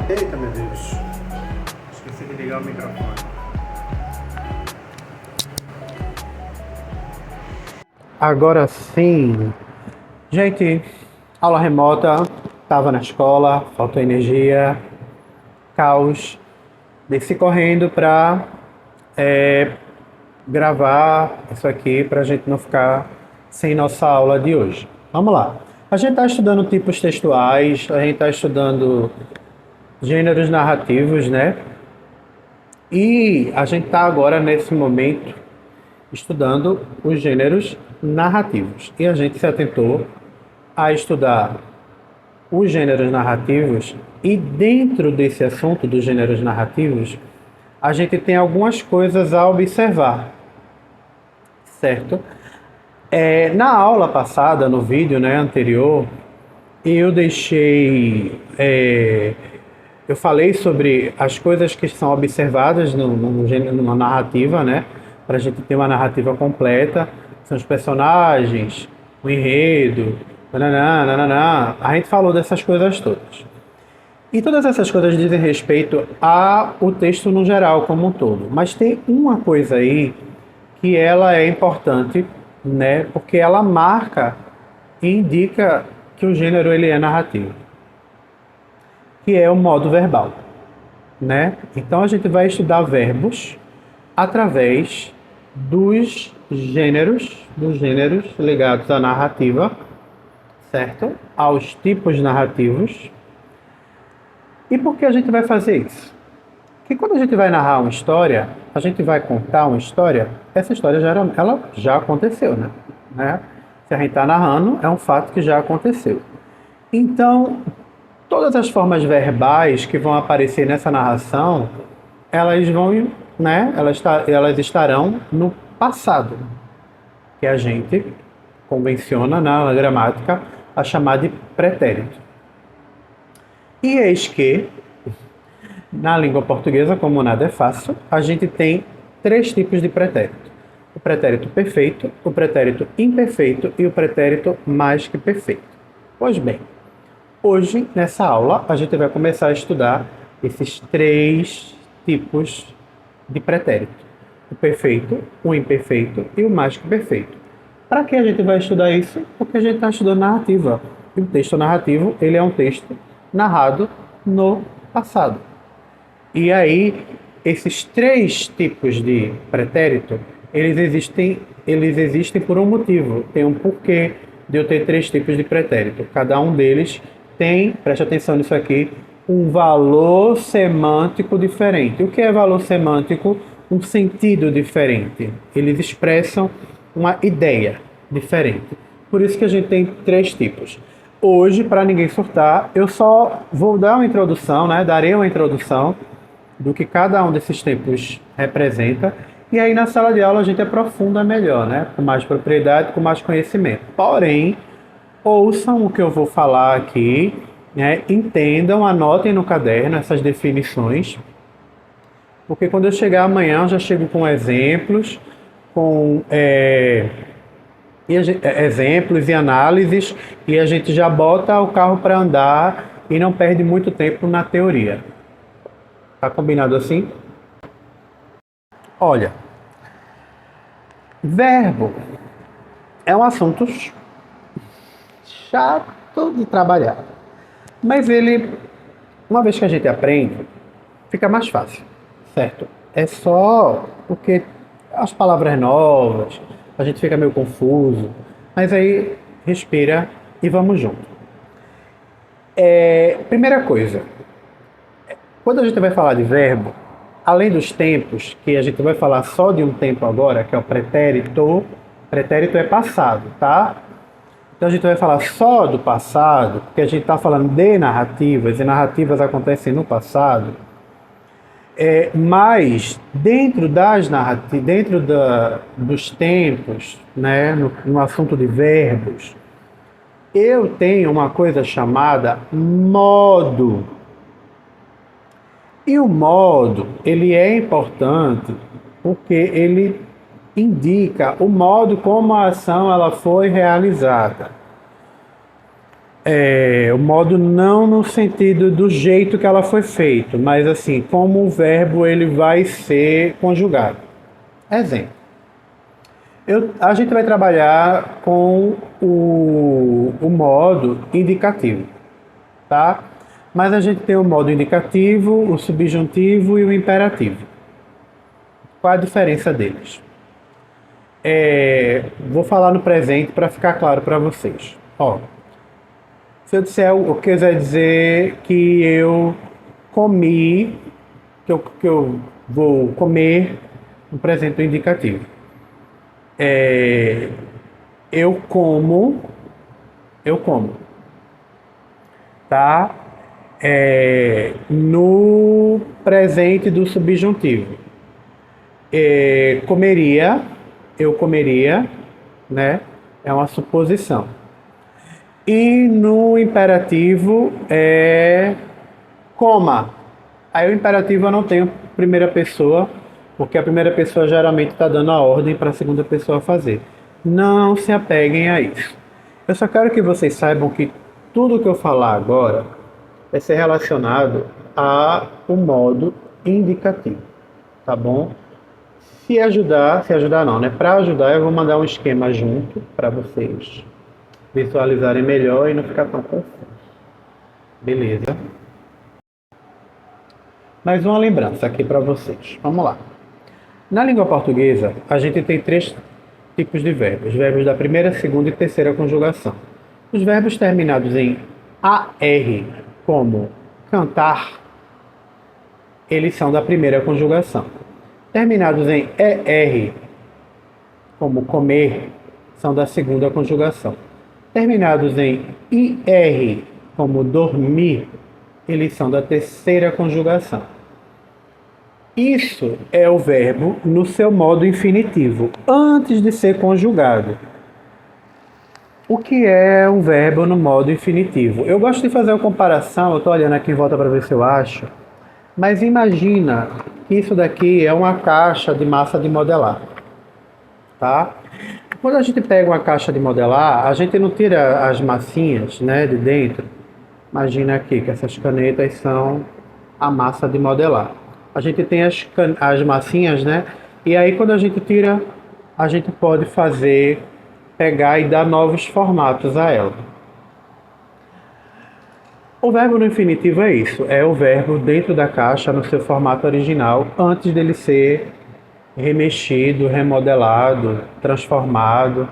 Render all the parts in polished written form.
Eita, meu Deus. Esqueci de ligar o microfone. Agora sim. Gente, aula remota, tava na escola, faltou energia, caos. Desci correndo pra gravar isso aqui pra gente não ficar sem nossa aula de hoje. Vamos lá. A gente está estudando tipos textuais, a gente está estudando gêneros narrativos, né? E a gente está agora, nesse momento, estudando os gêneros narrativos. E a gente se atentou a estudar os gêneros narrativos, e dentro desse assunto dos gêneros narrativos, a gente tem algumas coisas a observar, certo? Na aula passada, no vídeo, né, anterior, eu deixei. Eu falei sobre as coisas que são observadas numa narrativa, né? Para a gente ter uma narrativa completa. São os personagens, o enredo, nananã, nananã. A gente falou dessas coisas todas. E todas essas coisas dizem respeito ao texto no geral, como um todo. Mas tem uma coisa aí que ela é importante, né? Porque ela marca e indica que o gênero ele é narrativo, que é o modo verbal, né? Então a gente vai estudar verbos através dos gêneros ligados à narrativa, certo? Aos tipos narrativos. E por que a gente vai fazer isso? Porque quando a gente vai narrar uma história, a gente vai contar uma história, essa história ela já aconteceu, né? Se a gente está narrando, é um fato que já aconteceu. Então, todas as formas verbais que vão aparecer nessa narração, elas vão, né? Elas estarão no passado, que a gente convenciona na gramática a chamar de pretérito. E eis que, na língua portuguesa, como nada é fácil, a gente tem 3 tipos de pretérito: o pretérito perfeito, o pretérito imperfeito e o pretérito mais que perfeito. Pois bem, hoje, nessa aula, a gente vai começar a estudar esses 3 tipos de pretérito: o perfeito, o imperfeito e o mais que perfeito. Para que a gente vai estudar isso? Porque a gente está estudando narrativa. E o texto narrativo, ele é um texto narrado no passado. E aí, esses 3 tipos de pretérito, eles existem por um motivo. Tem um porquê de eu ter 3 tipos de pretérito. Cada um deles tem, preste atenção nisso aqui, um valor semântico diferente. O que é valor semântico? Um sentido diferente. Eles expressam uma ideia diferente. Por isso que a gente tem 3 tipos. Hoje, para ninguém surtar, eu só vou dar uma introdução, né? Darei uma introdução do que cada um desses tipos representa. E aí na sala de aula a gente aprofunda melhor, né? Com mais propriedade, com mais conhecimento. Porém, ouçam o que eu vou falar aqui, né? Entendam, anotem no caderno essas definições, porque quando eu chegar amanhã eu já chego com exemplos, com exemplos e análises, e a gente já bota o carro para andar e não perde muito tempo na teoria. Tá combinado assim? Olha, verbo é um assunto chato de trabalhar, mas ele, uma vez que a gente aprende, fica mais fácil, certo? É só porque as palavras novas, a gente fica meio confuso, mas aí respira e vamos junto. Primeira coisa, quando a gente vai falar de verbo, além dos tempos, que a gente vai falar só de um tempo agora, que é o pretérito é passado, tá? Então a gente vai falar só do passado, porque a gente está falando de narrativas, e narrativas acontecem no passado. Mas dentro dos tempos, né, no assunto de verbos, eu tenho uma coisa chamada modo. E o modo, ele é importante porque ele indica o modo como a ação ela foi realizada. O modo não no sentido do jeito que ela foi feita, mas assim, como o verbo ele vai ser conjugado. Exemplo. A gente vai trabalhar com o modo indicativo, tá? Mas a gente tem o modo indicativo, o subjuntivo e o imperativo. Qual a diferença deles? Vou falar no presente para ficar claro para vocês. Ó, se eu disser o que quiser dizer que eu comi, que eu vou comer, no presente indicativo. Eu como, eu como, tá? No presente do subjuntivo. Comeria, eu comeria, né? É uma suposição. E no imperativo coma. Aí o imperativo eu não tenho primeira pessoa, porque a primeira pessoa geralmente está dando a ordem para a segunda pessoa fazer. Não se apeguem a isso. Eu só quero que vocês saibam que tudo que eu falar agora vai ser relacionado ao modo indicativo, tá bom? Se ajudar não, né? Para ajudar eu vou mandar um esquema junto para vocês visualizarem melhor e não ficar tão confuso. Beleza? Mais uma lembrança aqui para vocês. Vamos lá. Na língua portuguesa, a gente tem 3 tipos de verbos. Verbos da primeira, segunda e terceira conjugação. Os verbos terminados em AR, como cantar, eles são da primeira conjugação. Terminados em ER, como comer, são da segunda conjugação. Terminados em IR, como dormir, eles são da terceira conjugação. Isso é o verbo no seu modo infinitivo, antes de ser conjugado. O que é um verbo no modo infinitivo? Eu gosto de fazer uma comparação, eu estou olhando aqui em volta para ver se eu acho, mas imagina que isso daqui é uma caixa de massa de modelar, tá? Quando a gente pega uma caixa de modelar, a gente não tira as massinhas, né, de dentro. Imagina aqui que essas canetas são a massa de modelar. A gente tem as massinhas, né? E aí quando a gente tira, a gente pode pegar e dar novos formatos a ela. O verbo no infinitivo é isso, é o verbo dentro da caixa no seu formato original, antes dele ser remexido, remodelado, transformado,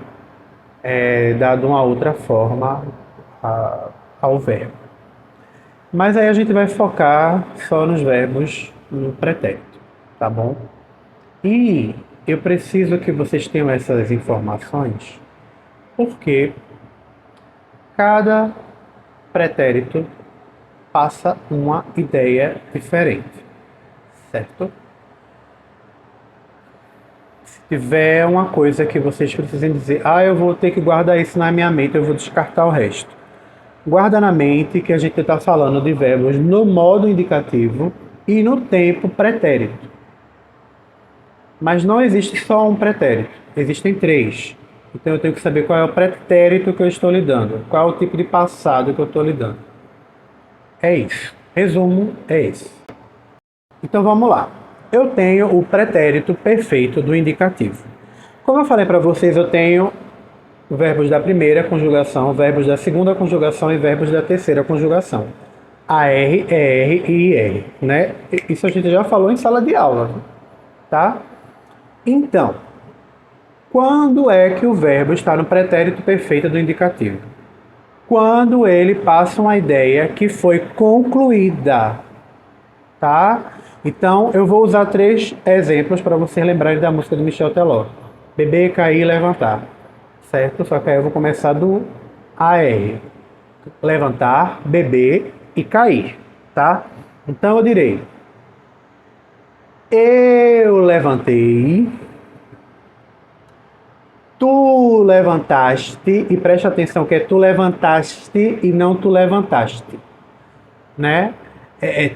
dado uma outra forma ao verbo. Mas aí a gente vai focar só nos verbos no pretérito, tá bom? E eu preciso que vocês tenham essas informações, porque cada pretérito passa uma ideia diferente, certo? Se tiver uma coisa que vocês precisem dizer, eu vou ter que guardar isso na minha mente, eu vou descartar o resto. Guarda na mente que a gente está falando de verbos no modo indicativo e no tempo pretérito. Mas não existe só um pretérito, existem 3. Então eu tenho que saber qual é o pretérito que eu estou lidando, qual é o tipo de passado que eu estou lidando. É isso. Resumo é esse. Então vamos lá. Eu tenho o pretérito perfeito do indicativo. Como eu falei para vocês, eu tenho verbos da primeira conjugação, verbos da segunda conjugação e verbos da terceira conjugação. AR, ER e IR, né? Isso a gente já falou em sala de aula, tá? Então, quando é que o verbo está no pretérito perfeito do indicativo? Quando ele passa uma ideia que foi concluída, tá? Então, eu vou usar 3 exemplos para vocês lembrarem da música de Michel Teló. Beber, cair, levantar. Certo? Só que aí eu vou começar do AR. Levantar, beber e cair, tá? Então eu direi: eu levantei, tu levantaste, e preste atenção que é tu levantaste e não tu levantaste, né?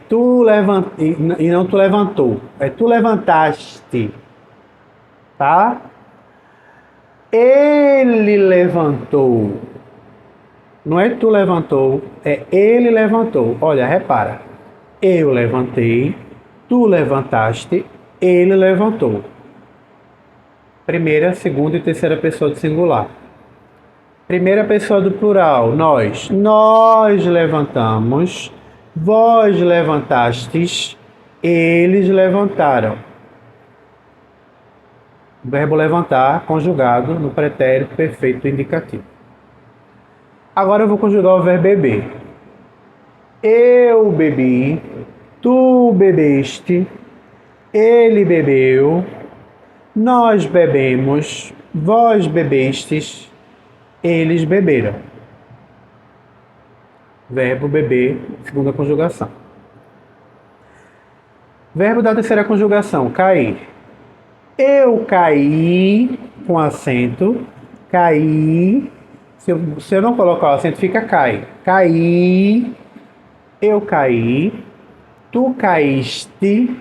Tu levantaste e não tu levantou, é tu levantaste, tá? Ele levantou, Não é tu levantou, é ele levantou. Olha, repara. Eu levantei, tu levantaste, ele levantou. Primeira, segunda e terceira pessoa do singular. Primeira pessoa do plural, nós. Nós levantamos, vós levantastes, eles levantaram. O verbo levantar conjugado no pretérito perfeito indicativo. Agora eu vou conjugar o verbo beber. Eu bebi, tu bebeste, ele bebeu, nós bebemos, vós bebestes, eles beberam. Verbo beber, segunda conjugação. Verbo da terceira conjugação, cair. Eu caí, com acento, caí. Se eu não colocar o acento, fica cai. Caí, eu caí, tu caíste,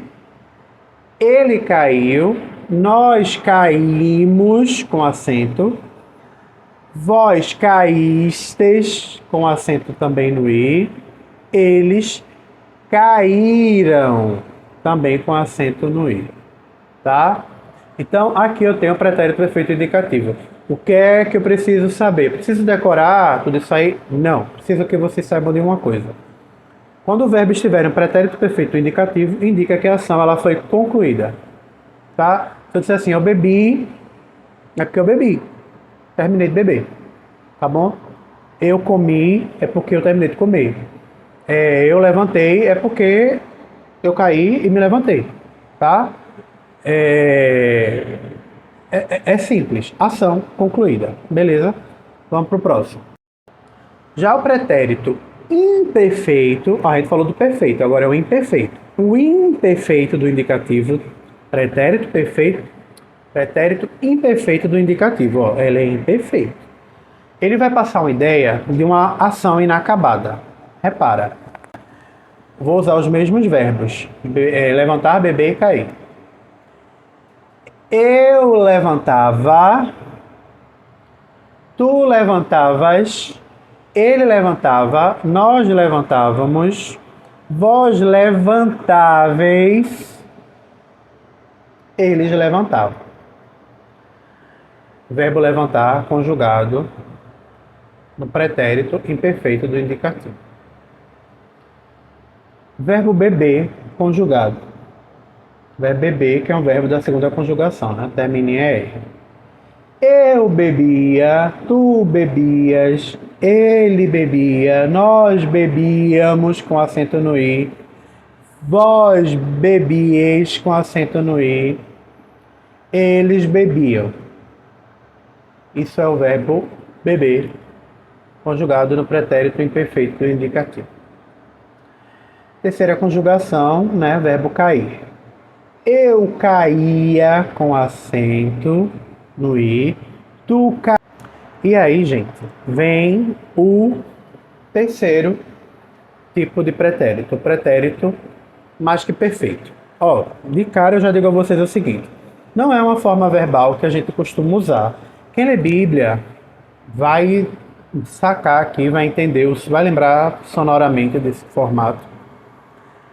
ele caiu, nós caímos, com acento, vós caístes, com acento também no i, eles caíram, também com acento no i, tá? Então, aqui eu tenho o pretérito perfeito indicativo. O que é que eu preciso saber? Preciso decorar tudo isso aí? Não. Preciso que vocês saibam de uma coisa. Quando o verbo estiver em pretérito perfeito indicativo, indica que a ação ela foi concluída. Tá? Se eu disser assim, eu bebi, é porque eu bebi. Terminei de beber. Tá bom? Eu comi, é porque eu terminei de comer. Eu levantei, é porque eu caí e me levantei. Tá? É simples. Ação concluída. Beleza? Vamos para o próximo. Já o pretérito imperfeito, a gente falou do perfeito, agora é o imperfeito. O imperfeito do indicativo, pretérito perfeito, pretérito imperfeito do indicativo, ó, ele é imperfeito. Ele vai passar uma ideia de uma ação inacabada. Repara, vou usar os mesmos verbos, levantar, beber e cair. Eu levantava, tu levantavas, ele levantava, nós levantávamos, vós levantáveis, eles levantavam. Verbo levantar conjugado no pretérito imperfeito do indicativo. Verbo beber conjugado. Verbo beber, que é um verbo da segunda conjugação, né? Termina em R. Eu bebia, tu bebias, ele bebia, nós bebíamos, com acento no i, vós bebieis, com acento no i, eles bebiam. Isso é o verbo beber, conjugado no pretérito imperfeito do indicativo. Terceira conjugação, né? Verbo cair. Eu caía, com acento no i, tu caía. E aí, gente, vem o terceiro tipo de pretérito, o pretérito mais que perfeito. Ó, de cara eu já digo a vocês o seguinte, não é uma forma verbal que a gente costuma usar. Quem lê Bíblia vai sacar aqui, vai entender, vai lembrar sonoramente desse formato.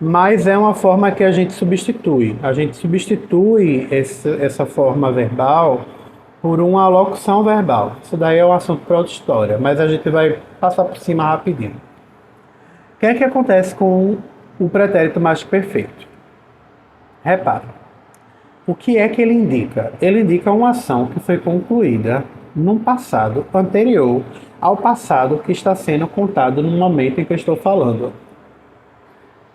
Mas é uma forma que a gente substitui. A gente substitui essa forma verbal por uma locução verbal. Isso daí é um assunto para outra história, mas a gente vai passar por cima rapidinho. O que é que acontece com o pretérito mais que perfeito? Repara. O que é que ele indica? Ele indica uma ação que foi concluída num passado anterior ao passado que está sendo contado no momento em que eu estou falando.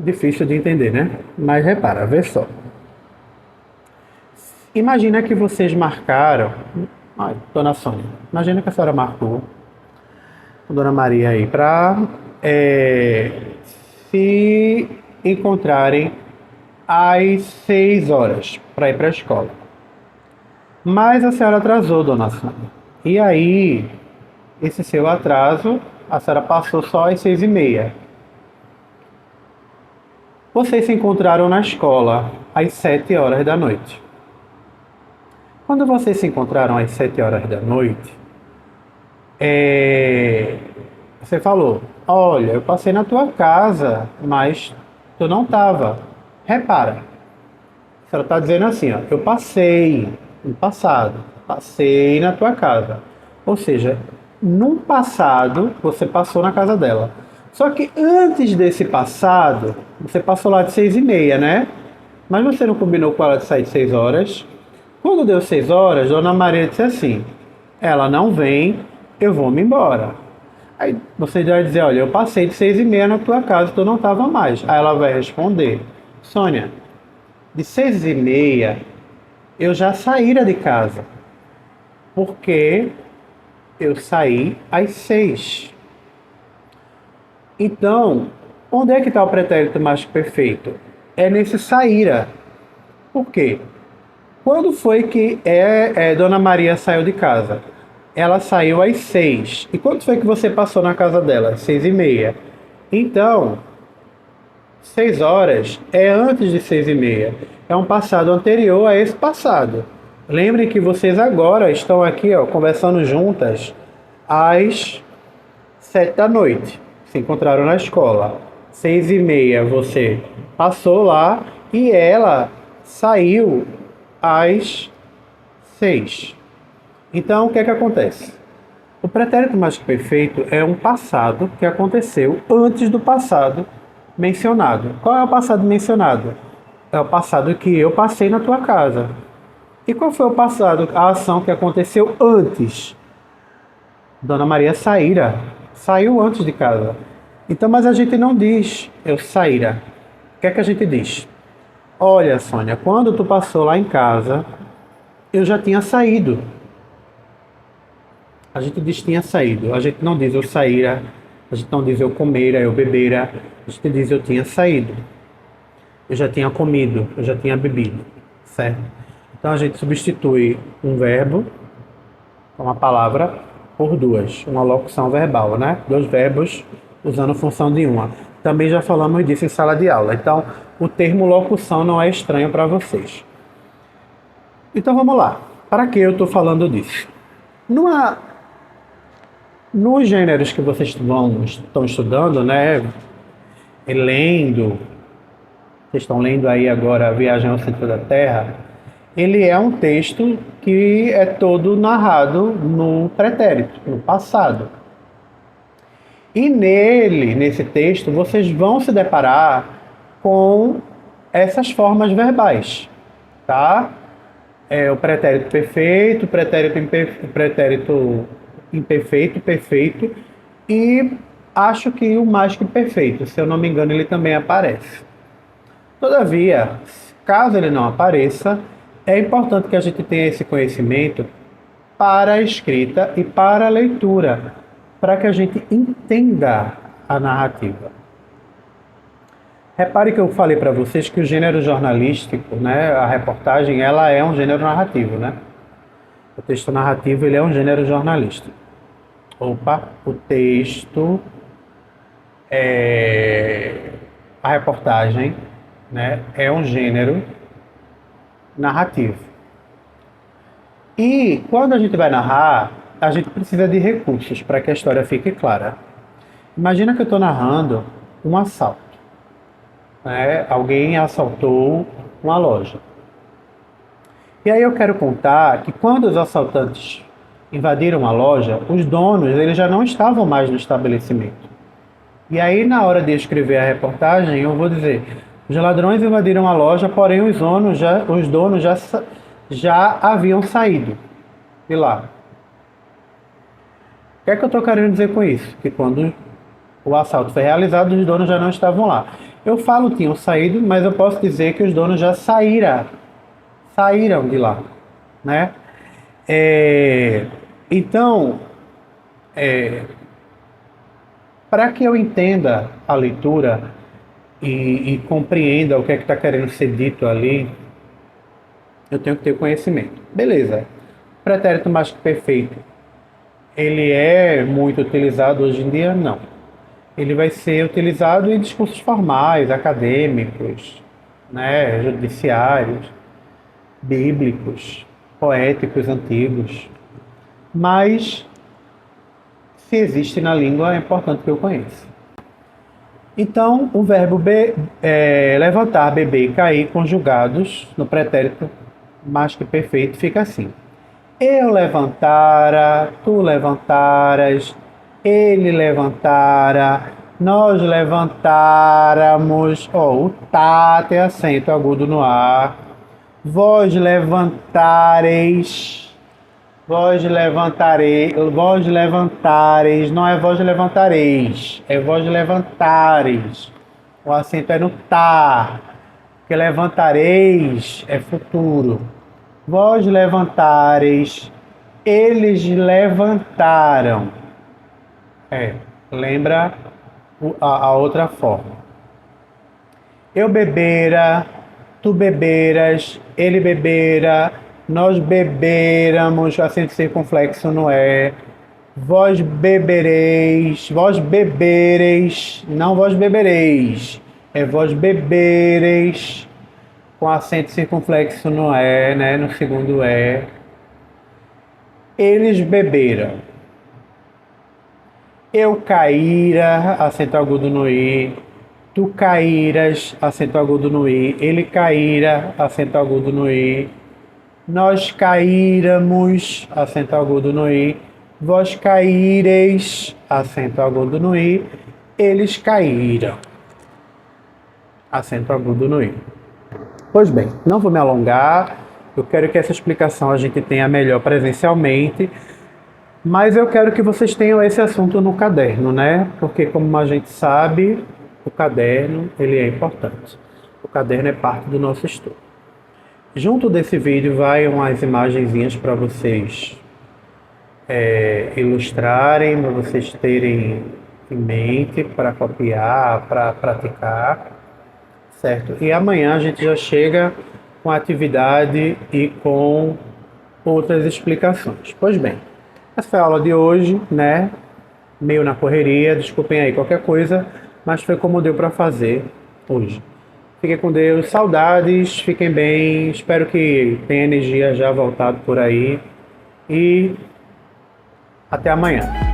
Difícil de entender, né? Mas repara, vê só. Imagina que vocês marcaram... Ai, Dona Sônia, imagina que a senhora marcou a Dona Maria aí para se encontrarem às 6 horas para ir para a escola. Mas a senhora atrasou, Dona Sônia. E aí, esse seu atraso, a senhora passou só às 6h30. Vocês se encontraram na escola às 7 horas da noite. Quando vocês se encontraram às 7 horas da noite, Você falou, olha, eu passei na tua casa, mas tu não estava. Repara, ela está dizendo assim, ó, eu passei no passado, passei na tua casa. Ou seja, num passado você passou na casa dela. Só que antes desse passado, você passou lá de 6h30, né? Mas você não combinou com ela de sair de 6 horas. Quando deu 6 horas, Dona Maria disse assim: ela não vem, eu vou me embora. Aí você vai dizer: olha, eu passei de 6h30 na tua casa, tu não estava mais. Aí ela vai responder: Sônia, de 6h30 eu já saíra de casa, porque eu saí às 6. Então, onde é que está o pretérito mais perfeito? É nesse saíra. Por quê? Quando foi que Dona Maria saiu de casa? Ela saiu às 6. E quando foi que você passou na casa dela? 6h30. Então, 6 horas é antes de 6h30. É um passado anterior a esse passado. Lembrem que vocês agora estão aqui, ó, conversando juntas às 7 da noite. Se encontraram na escola. 6h30 você passou lá e ela saiu às 6. Então, o que é que acontece? O pretérito mais que perfeito é um passado que aconteceu antes do passado mencionado. Qual é o passado mencionado? É o passado que eu passei na tua casa. E qual foi o passado, a ação que aconteceu antes? Dona Maria saíra. Saiu antes de casa. Então, mas a gente não diz eu saíra. O que é que a gente diz? Olha, Sônia, quando tu passou lá em casa, eu já tinha saído. A gente diz tinha saído. A gente não diz eu saíra. A gente não diz eu comeira, eu bebeira. A gente diz eu tinha saído. Eu já tinha comido, eu já tinha bebido. Certo? Então a gente substitui um verbo, uma palavra, por duas. Uma locução verbal, né? Dois verbos usando função de uma. Também já falamos disso em sala de aula. Então o termo locução não é estranho para vocês. Então vamos lá. Para que eu estou falando disso? Numa Nos gêneros que vocês estão estudando, né, e lendo, vocês estão lendo aí agora a Viagem ao Centro da Terra, ele é um texto que é todo narrado no pretérito, no passado. E nesse texto, vocês vão se deparar com essas formas verbais, tá? É o pretérito perfeito, pretérito imperfeito, perfeito e acho que o mais que perfeito, se eu não me engano, ele também aparece. Todavia, caso ele não apareça, é importante que a gente tenha esse conhecimento para a escrita e para a leitura, para que a gente entenda a narrativa. Repare que eu falei para vocês que o gênero jornalístico, né, a reportagem, ela é um gênero narrativo, né? O texto narrativo, ele é um gênero jornalístico. O texto, a reportagem, né, é um gênero narrativo. E quando a gente vai narrar, a gente precisa de recursos para que a história fique clara. Imagina que eu estou narrando um assalto, né? Alguém assaltou uma loja. E aí eu quero contar que quando os assaltantes invadiram a loja, os donos eles já não estavam mais no estabelecimento. E aí na hora de escrever a reportagem eu vou dizer: os ladrões invadiram a loja, porém os donos já haviam saído de lá. O que é que eu estou querendo dizer com isso? Que quando o assalto foi realizado, os donos já não estavam lá. Eu falo tinham saído, mas eu posso dizer que os donos já saíram de lá, né? Então, para que eu entenda a leitura e compreenda o que é que está querendo ser dito ali, eu tenho que ter conhecimento. Beleza. Pretérito mais que perfeito, ele é muito utilizado hoje em dia? Não. Ele vai ser utilizado em discursos formais, acadêmicos, né, judiciários, bíblicos, poéticos antigos. Mas Se existe na língua, é importante que eu conheça. Então, o verbo levantar, beber e cair, conjugados no pretérito mais que perfeito, fica assim. Eu levantara, tu levantaras, ele levantara, nós levantáramos. Ó, o tá tem acento agudo no ar. Vós levantareis. Vós levantareis, não é vós levantareis, é vós levantareis. O acento é no tá, porque levantareis é futuro. Vós levantareis, eles levantaram. Lembra a outra forma. Eu bebera, tu beberas, ele bebera, nós beberamos, acento circunflexo no é. Vós bebereis, não vós bebereis, é vós bebereis, com acento circunflexo no é, né, no segundo é. Eles beberam. Eu caíra, acento agudo no i. Tu caíras, acento agudo no i. Ele caíra, acento agudo no i. Nós caíramos, acento agudo no i. Vós caíreis, acento agudo no i. Eles caíram, acento agudo no i. Pois bem, não vou me alongar. Eu quero que essa explicação a gente tenha melhor presencialmente. Mas eu quero que vocês tenham esse assunto no caderno, né? Porque, como a gente sabe, o caderno ele é importante. O caderno é parte do nosso estudo. Junto desse vídeo vai umas imagenzinhas para vocês ilustrarem, para vocês terem em mente, para copiar, para praticar, certo? E amanhã a gente já chega com a atividade e com outras explicações. Pois bem, essa foi a aula de hoje, né? Meio na correria, desculpem aí qualquer coisa, mas foi como deu para fazer hoje. Fiquem com Deus, saudades, fiquem bem, espero que tenha energia já voltado por aí e até amanhã.